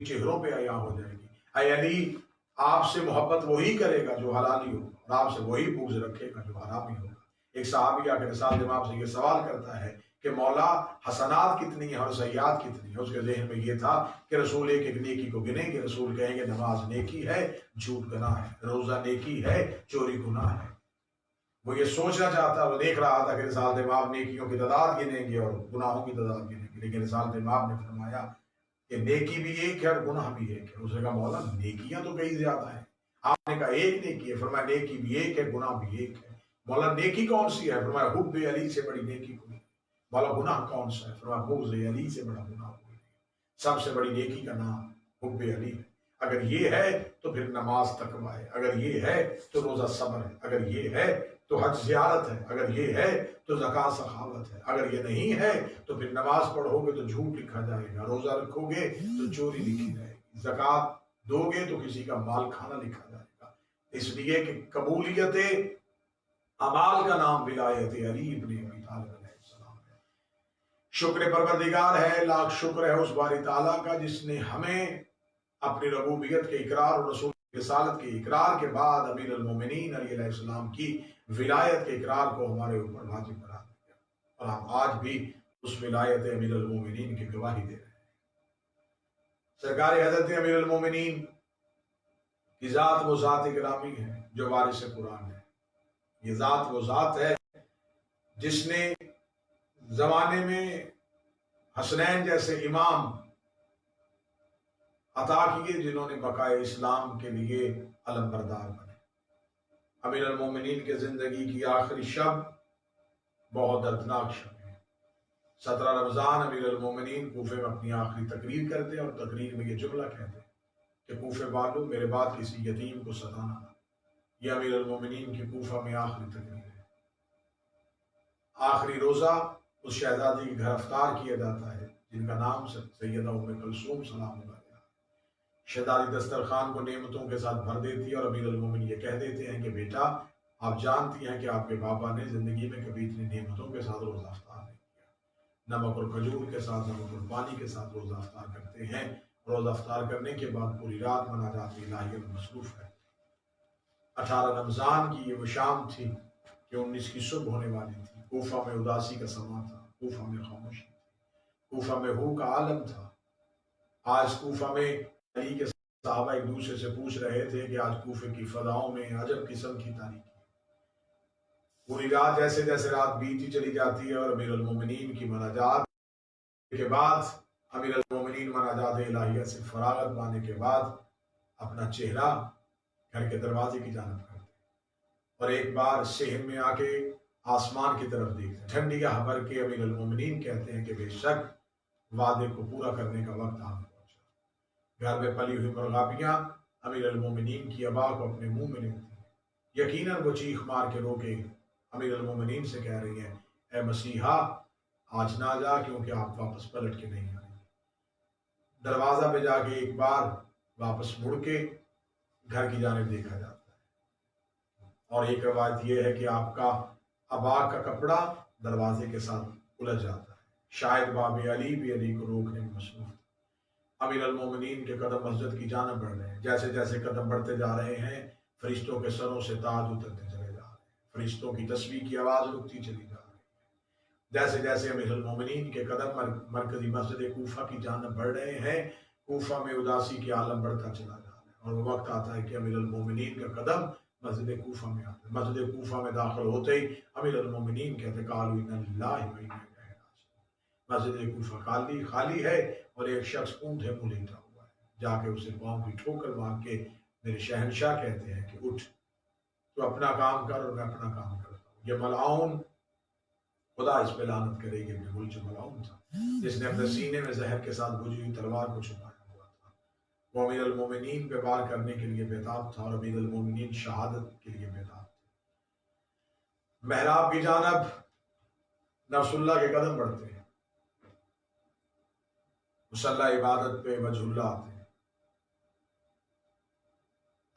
چہروں پہ عیاں ہو جائے گی۔ اے علی، آپ سے محبت وہی کرے گا جو حلالی ہو، اور آپ سے وہی بغض رکھے گا جو حرامی ہوگا۔ ایک صحابی آ کے رسالت امام سے یہ سوال کرتا ہے کہ مولا حسنات کتنی ہیں اور سیئات کتنی ہیں؟ اس کے ذہن میں یہ تھا کہ رسول ایک ایک نیکی کو گنیں گے، رسول کہیں گے نماز نیکی ہے، جھوٹ گناہ ہے، روزہ نیکی ہے، چوری گناہ ہے۔ وہ یہ سوچنا چاہتا، وہ دیکھ رہا تھا کہ رسالت امام نیکیوں کی تعداد گنیں گے اور گناہوں کی تعداد گنیں گے، لیکن رسالت امام نے فرمایا کہ نیکی بھی ایک ہے اور گناہ بھی ایک ہے۔ اس نے کہا مولا نیکیاں تو کئی زیادہ ہیں، آپ نے کہا ایک نیکی ہے، فرمایا نیکی بھی ایک ہے، گناہ بھی ایک ہے۔ مولا نیکی کون سی ہے؟ فرمایا حب علی سے بڑی نیکی کوئی نہیں۔ مولا گناہ کون سا ہے؟ فرمایا بغض علی سے بڑا گناہ کوئی نہیں۔ سب سے بڑی نیکی کا نام حب علی ہے۔ اگر یہ ہے تو پھر نماز تقویٰ ہے، اگر یہ ہے تو روزہ صبر ہے، اگر یہ ہے تو حج زیارت ہے، اگر یہ ہے تو زکوٰۃ سخاوت ہے، اگر یہ نہیں ہے تو پھر نماز پڑھو گے تو جھوٹ لکھا جائے گا، روزہ رکھو گے تو چوری لکھی جائے گی، زکوٰۃ دو گے تو کسی کا مال کھانا لکھا جائے گا۔ اس لیے کہ قبولیت اعمال کا نام ولایت علی ابن ابی طالب علیہ السلام ہے۔ شکر پروردگار ہے، لاکھ شکر ہے اس باری تعالیٰ کا جس نے ہمیں اپنی ربوبیت کے اقرار اور رسول رسالت کے اقرار کے بعد امیر المومنین علیہ السلام کی ولایت کے اقرار کو ہمارے اوپر واجب قرار دیا، اور ہم آج بھی اس ولایت امیر المومنین کی گواہی دے رہے ہیں۔ سرکار حضرت امیر المومنین کی ذات وہ ذات گرامی ہے جو وارث قرآن ہے۔ یہ ذات وہ ذات ہے جس نے زمانے میں حسنین جیسے امام عطا کیے، جنہوں نے بقائے اسلام کے لیے علم بردار بنے۔ امیر المومنین کے زندگی کی آخری شب بہت دردناک شب ہے۔ 17 رمضان امیر المومنین کوفے میں اپنی آخری تقریر کرتے اور تقریر میں یہ جملہ کہتے کہ کوفے والوں، میرے بعد کسی یتیم کو ستانا نہ۔ یہ امیر المومنین کی کوفہ میں آخری تقریر ہے۔ آخری روزہ اس شہزادی کے گھر افطار کیا جاتا ہے جن کا نام سیدہ ام کلثوم سلام اللہ علیہا۔ شہزادی دسترخوان کو نعمتوں کے ساتھ بھر دیتی ہے اور امیر المومنین یہ کہہ دیتے ہیں کہ بیٹا، آپ جانتی ہیں کہ آپ کے بابا نے زندگی میں کبھی اتنی نعمتوں کے ساتھ روزہ افطار نہیں کیا۔ نمک اور کھجور کے ساتھ، نمک اور پانی کے ساتھ روزہ افطار کرتے ہیں۔ روزہ افطار کرنے کے بعد پوری رات مناجات الہیہ میں مصروف ہے۔ 18 رمضان کی یہ وہ شام تھی کہ 19 کی صبح ہونے والی تھی۔ کوفہ میں اداسی کا سما تھا، کوفہ میں خاموشی تھی، کوفہ میں ہو کا عالم تھا۔ آج کوفہ میں علی کے صحابہ ایک دوسرے سے پوچھ رہے تھے کہ آج کوفے کی فضاؤں میں عجب قسم کی تاریکی ہے۔ پوری رات جیسے جیسے رات بیتی چلی جاتی ہے اور امیر المومنین کی مناجات کے بعد، امیر المومنین مناجات الہیہ سے فراغت پانے کے بعد اپنا چہرہ گھر کے دروازے کی جانب کرتے اور ایک بار صحن میں آ کے آسمان کی طرف دیکھتے، ٹھنڈی گاہ بھر کے امیر المومنین کہتے ہیں کہ بے شک وعدے کو پورا کرنے کا وقت آ پہنچا۔ گھر میں پلی ہوئی مرغابیاں امیر المومنین کی ابا کو اپنے منہ میں لیتی ہیں۔ یقیناً وہ چیخ مار کے روکے امیر المومنین سے کہہ رہی ہیں، اے مسیحا آج نہ جا کیونکہ آپ واپس پلٹ کے نہیں آئیں۔ دروازہ پہ جا کے ایک بار واپس مڑ کے گھر کی جانب دیکھا جاتا ہے، اور ایک روایت یہ ہے کہ آپ کا ابا کا کپڑا دروازے کے ساتھ الجھ جاتا ہے۔ شاید باب علی بھی علی کو روکنے میں مصروف تھا۔ امیر المومنین کے قدم مسجد کی جانب بڑھ رہے ہیں۔ جیسے جیسے قدم بڑھتے جا رہے ہیں، فرشتوں کے سروں سے تاج اترتے چلے جا رہے ہیں، فرشتوں کی تسبیح کی آواز رکتی چلی جا رہی ہے۔ جیسے جیسے امیر المومنین کے قدم مرکزی مسجد کوفہ کی جانب بڑھ رہے ہیں، کوفہ میں اداسی کی عالم بڑھتا چلا جا رہا ہے، اور وہ وقت آتا ہے کہ امیر المومنین کا قدم مسجد کوفہ میں آتا ہے۔ مسجد کوفہ میں داخل ہوتے ہی امیر المومنین کہتے قالوا انا للہ و انا الیہ راجعون۔ مسجد کوفہ خالی ہے اور ایک شخص اونٹے منہ لیٹا ہوا ہے۔ جا کے اسے پاؤں کی ٹھوکر مار کے میرے شہنشاہ کہتے ہیں کہ اٹھ، تو اپنا کام کر اور میں اپنا کام کرتا ہوں۔ یہ ملعون، خدا اس پہ لعنت کرے گی، ابن ملجم ملعون تھا جس نے اپنے سینے میں زہر کے ساتھ بجھی ہوئی تلوار کو چھپایا ہوا تھا۔ وہ امیر المومنین پہ وار کرنے کے لیے بیتاب تھا اور امیر المومنین شہادت کے لیے بیتاب تھے۔ محراب کی جانب نفس اللہ کے قدم بڑھتے ہیں، مصلی عبادت پہ وجہ اللہ آتے ہیں،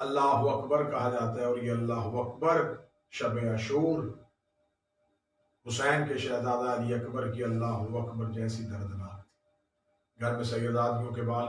اللہ اکبر کہا جاتا ہے، اور یہ اللہ اکبر شب عاشور حسین کے شہزادہ علی اکبر کی اللہ اکبر جیسی دردناک تھی۔ گھر میں سیدادیوں کے بال